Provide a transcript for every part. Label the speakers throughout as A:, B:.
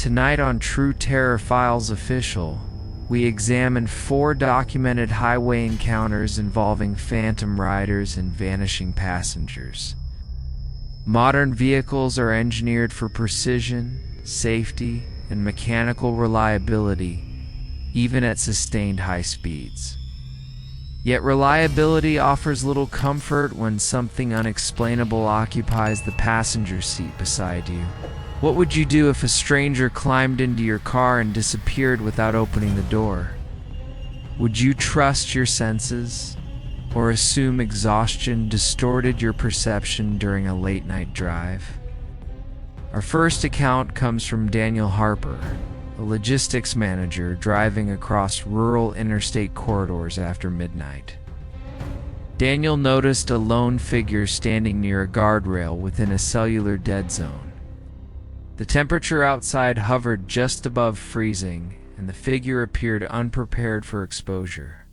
A: Tonight on True Terror Files Official, we examine 4 documented highway encounters involving phantom riders and vanishing passengers. Modern vehicles are engineered for precision, safety, and mechanical reliability, even at sustained high speeds. Yet reliability offers little comfort when something unexplainable occupies the passenger seat beside you. What would you do if a stranger climbed into your car and disappeared without opening the door? Would you trust your senses, or assume exhaustion distorted your perception during a late-night drive? Our first account comes from Daniel Harper, a logistics manager driving across rural interstate corridors after midnight. Daniel noticed a lone figure standing near a guardrail within a cellular dead zone. The temperature outside hovered just above freezing, and the figure appeared unprepared for exposure.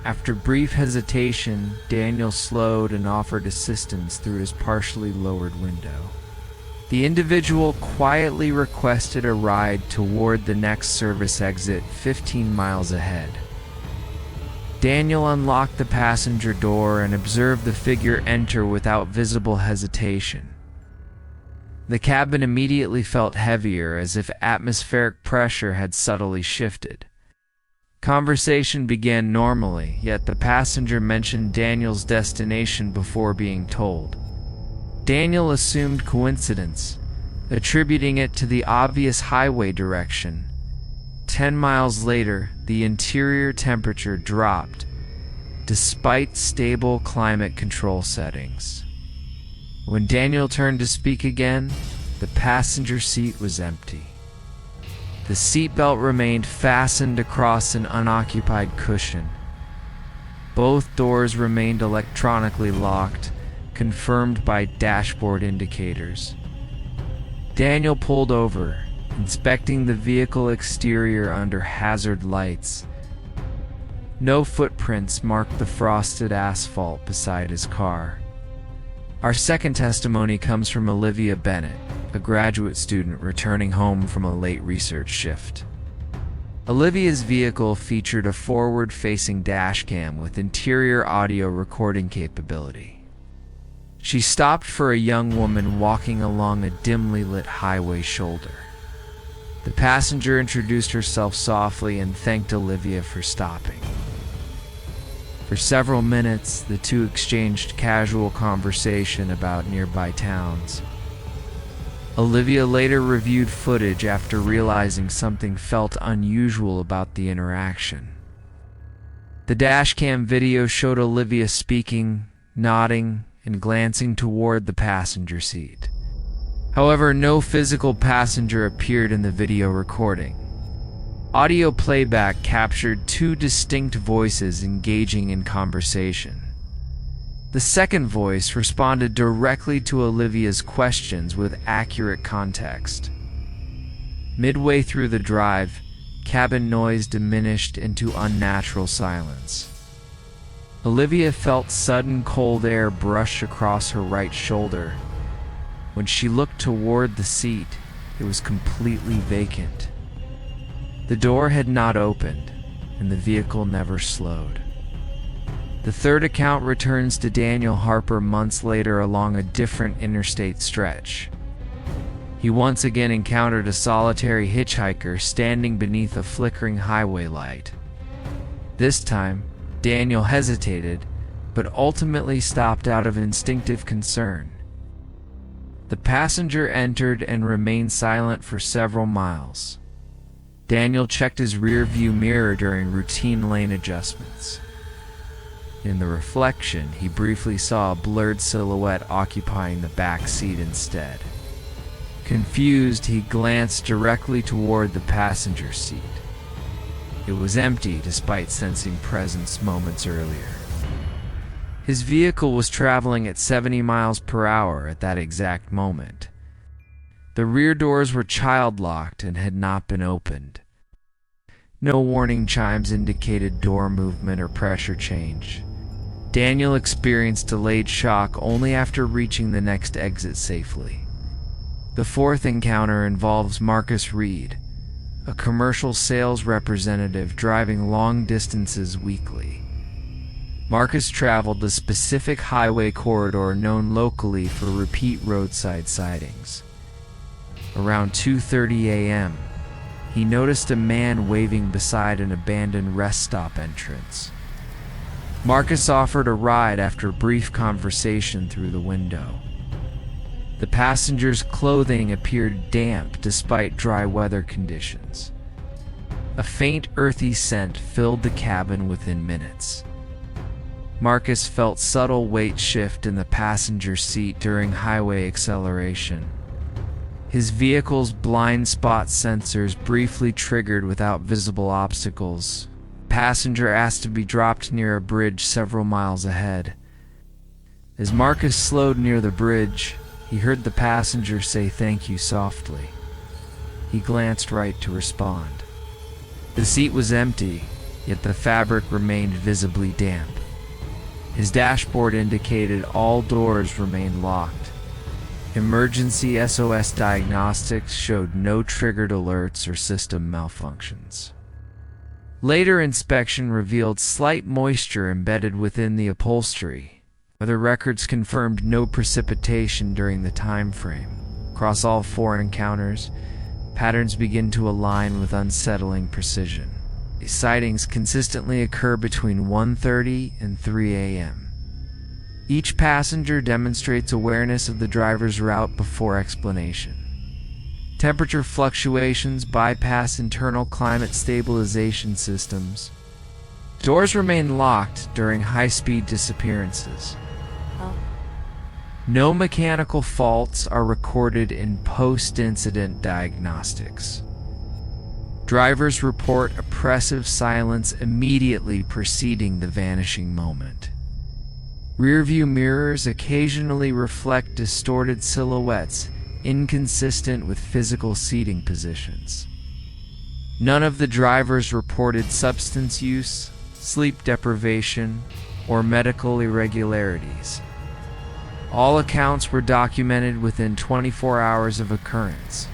A: After brief hesitation, Daniel slowed and offered assistance through his partially lowered window. The individual quietly requested a ride toward the next service exit 15 miles ahead. Daniel unlocked the passenger door and observed the figure enter without visible hesitation. The cabin immediately felt heavier, as if atmospheric pressure had subtly shifted. Conversation began normally, yet the passenger mentioned Daniel's destination before being told. Daniel assumed coincidence, attributing it to the obvious highway direction. 10 miles later, the interior temperature dropped, despite stable climate control settings. When Daniel turned to speak again, the passenger seat was empty. The seatbelt remained fastened across an unoccupied cushion. Both doors remained electronically locked, confirmed by dashboard indicators. Daniel pulled over, inspecting the vehicle exterior under hazard lights. No footprints marked the frosted asphalt beside his car. Our second testimony comes from Olivia Bennett, a graduate student returning home from a late research shift. Olivia's vehicle featured a forward-facing dashcam with interior audio recording capability. She stopped for a young woman walking along a dimly lit highway shoulder. The passenger introduced herself softly and thanked Olivia for stopping. For several minutes, the two exchanged casual conversation about nearby towns. Olivia later reviewed footage after realizing something felt unusual about the interaction. The dashcam video showed Olivia speaking, nodding, and glancing toward the passenger seat. However, no physical passenger appeared in the video recording. Audio playback captured 2 distinct voices engaging in conversation. The second voice responded directly to Olivia's questions with accurate context. Midway through the drive, cabin noise diminished into unnatural silence. Olivia felt sudden cold air brush across her right shoulder. When she looked toward the seat, it was completely vacant. The door had not opened, and the vehicle never slowed. The third account returns to Daniel Harper months later along a different interstate stretch. He once again encountered a solitary hitchhiker standing beneath a flickering highway light. This time, Daniel hesitated, but ultimately stopped out of instinctive concern. The passenger entered and remained silent for several miles. Daniel checked his rear-view mirror during routine lane adjustments. In the reflection, he briefly saw a blurred silhouette occupying the back seat instead. Confused, he glanced directly toward the passenger seat. It was empty despite sensing presence moments earlier. His vehicle was traveling at 70 miles per hour at that exact moment. The rear doors were child-locked and had not been opened. No warning chimes indicated door movement or pressure change. Daniel experienced delayed shock only after reaching the next exit safely. The fourth encounter involves Marcus Reed, a commercial sales representative driving long distances weekly. Marcus traveled a specific highway corridor known locally for repeat roadside sightings. Around 2:30 a.m., he noticed a man waving beside an abandoned rest stop entrance. Marcus offered a ride after a brief conversation through the window. The passenger's clothing appeared damp despite dry weather conditions. A faint earthy scent filled the cabin within minutes. Marcus felt subtle weight shift in the passenger seat during highway acceleration. His vehicle's blind spot sensors briefly triggered without visible obstacles. The passenger asked to be dropped near a bridge several miles ahead. As Marcus slowed near the bridge, he heard the passenger say thank you softly. He glanced right to respond. The seat was empty, yet the fabric remained visibly damp. His dashboard indicated all doors remained locked. Emergency SOS diagnostics showed no triggered alerts or system malfunctions. Later inspection revealed slight moisture embedded within the upholstery. Weather records confirmed no precipitation during the time frame. Across all four encounters, patterns begin to align with unsettling precision. These sightings consistently occur between 1:30 and 3 a.m. Each passenger demonstrates awareness of the driver's route before explanation. Temperature fluctuations bypass internal climate stabilization systems. Doors remain locked during high-speed disappearances. No mechanical faults are recorded in post-incident diagnostics. Drivers report oppressive silence immediately preceding the vanishing moment. Rearview mirrors occasionally reflect distorted silhouettes inconsistent with physical seating positions. None of the drivers reported substance use, sleep deprivation, or medical irregularities. All accounts were documented within 24 hours of occurrence.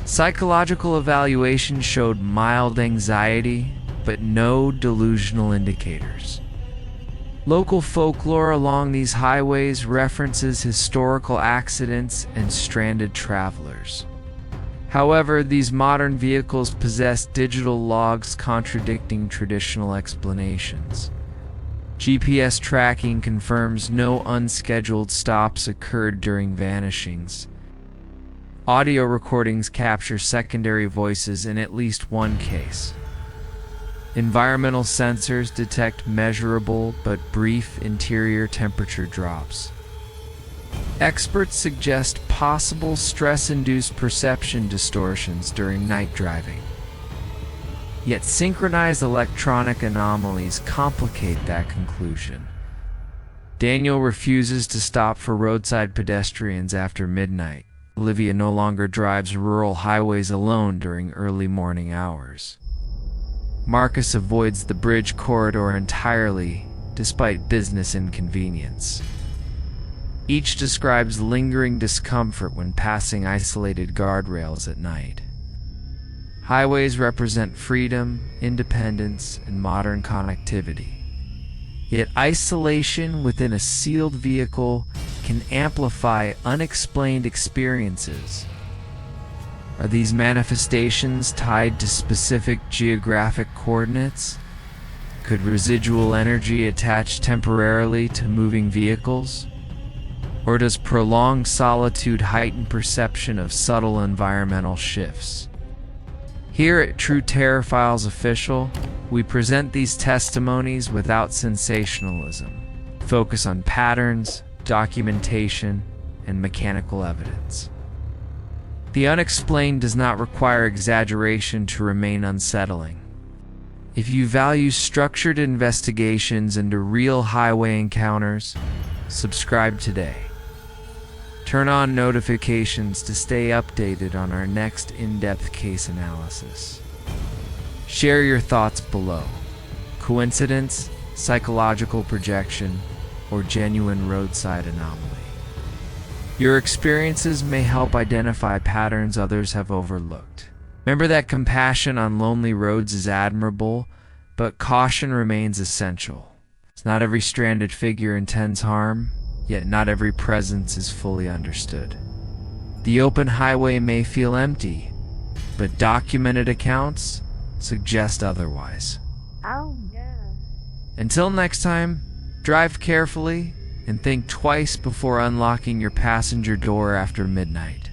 A: Psychological evaluation showed mild anxiety, but no delusional indicators. Local folklore along these highways references historical accidents and stranded travelers. However, these modern vehicles possess digital logs contradicting traditional explanations. GPS tracking confirms no unscheduled stops occurred during vanishings. Audio recordings capture secondary voices in at least one case. Environmental sensors detect measurable but brief interior temperature drops. Experts suggest possible stress-induced perception distortions during night driving. Yet synchronized electronic anomalies complicate that conclusion. Daniel refuses to stop for roadside pedestrians after midnight. Olivia no longer drives rural highways alone during early morning hours. Marcus avoids the bridge corridor entirely, despite business inconvenience. Each describes lingering discomfort when passing isolated guardrails at night. Highways represent freedom, independence, and modern connectivity. Yet isolation within a sealed vehicle can amplify unexplained experiences. Are these manifestations tied to specific geographic coordinates? Could residual energy attach temporarily to moving vehicles? Or does prolonged solitude heighten perception of subtle environmental shifts? Here at True Terror Files Official, we present these testimonies without sensationalism. Focus on patterns, documentation, and mechanical evidence. The unexplained does not require exaggeration to remain unsettling. If you value structured investigations into real highway encounters, subscribe today. Turn on notifications to stay updated on our next in-depth case analysis. Share your thoughts below. Coincidence, psychological projection, or genuine roadside anomaly? Your experiences may help identify patterns others have overlooked. Remember that compassion on lonely roads is admirable, but caution remains essential. It's not every stranded figure intends harm, yet not every presence is fully understood. The open highway may feel empty, but documented accounts suggest otherwise.
B: Oh, yeah.
A: Until next time, drive carefully and think twice before unlocking your passenger door after midnight.